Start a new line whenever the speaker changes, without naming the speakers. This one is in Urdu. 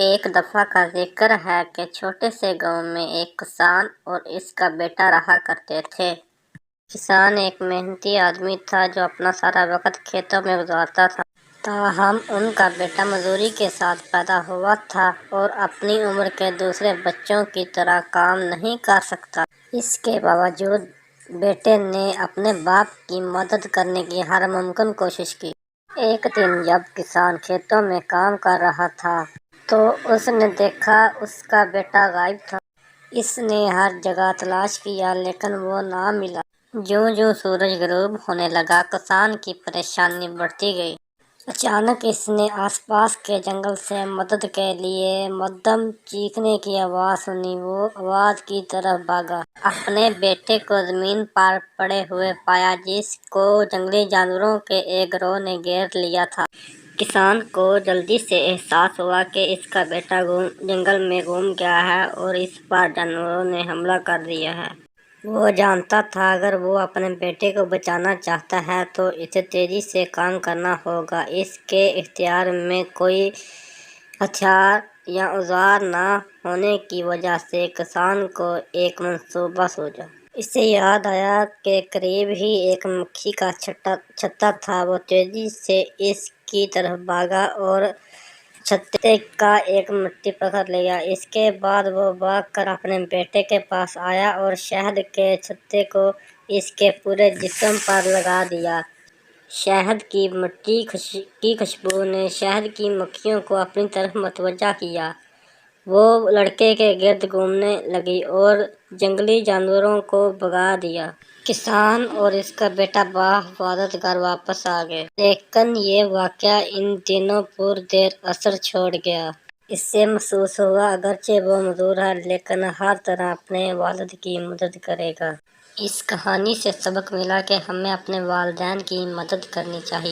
ایک دفعہ کا ذکر ہے کہ چھوٹے سے گاؤں میں ایک کسان اور اس کا بیٹا رہا کرتے تھے۔ کسان ایک محنتی آدمی تھا جو اپنا سارا وقت کھیتوں میں گزارتا تھا۔ تاہم ان کا بیٹا مزدوری کے ساتھ پیدا ہوا تھا اور اپنی عمر کے دوسرے بچوں کی طرح کام نہیں کر سکتا۔ اس کے باوجود بیٹے نے اپنے باپ کی مدد کرنے کی ہر ممکن کوشش کی۔ ایک دن جب کسان کھیتوں میں کام کر رہا تھا تو اس نے دیکھا اس کا بیٹا غائب تھا۔ اس نے ہر جگہ تلاش کیا لیکن وہ نہ ملا۔ جوں جوں سورج غروب ہونے لگا کسان کی پریشانی بڑھتی گئی۔ اچانک اس نے آس پاس کے جنگل سے مدد کے لیے مدھم چیخنے کی آواز سنی۔ وہ آواز کی طرف بھاگا، اپنے بیٹے کو زمین پر پڑے ہوئے پایا جس کو جنگلی جانوروں کے ایک گروہ نے گھیر لیا تھا۔ کسان کو جلدی سے احساس ہوا کہ اس کا بیٹا جنگل میں گم گیا ہے اور اس پر جانوروں نے حملہ کر دیا ہے۔ وہ جانتا تھا اگر وہ اپنے بیٹے کو بچانا چاہتا ہے تو اسے تیزی سے کام کرنا ہوگا۔ اس کے اختیار میں کوئی ہتھیار یا اوزار نہ ہونے کی وجہ سے کسان کو ایک منصوبہ سوچا۔ اسے یاد آیا کہ قریب ہی ایک مکھی کا چھتا تھا۔ وہ تیزی سے اس کی طرف بھاگا اور چھتے کا ایک مٹھی پکڑ لیا۔ اس کے بعد وہ بھاگ کر اپنے بیٹے کے پاس آیا اور شہد کے چھتے کو اس کے پورے جسم پر لگا دیا۔ شہد کی مٹھی کی خوشبو نے شہد کی مکھیوں کو اپنی طرف متوجہ کیا۔ وہ لڑکے کے گرد گھومنے لگی اور جنگلی جانوروں کو بھگا دیا۔ کسان اور اس کا بیٹا بحفاظت گھر واپس آ گئے، لیکن یہ واقعہ ان دونوں پر دیر اثر چھوڑ گیا۔ اس سے محسوس ہوا اگرچہ وہ مزدور ہے لیکن ہر طرح اپنے والد کی مدد کرے گا۔ اس کہانی سے سبق ملا کہ ہمیں اپنے والدین کی مدد کرنی چاہیے۔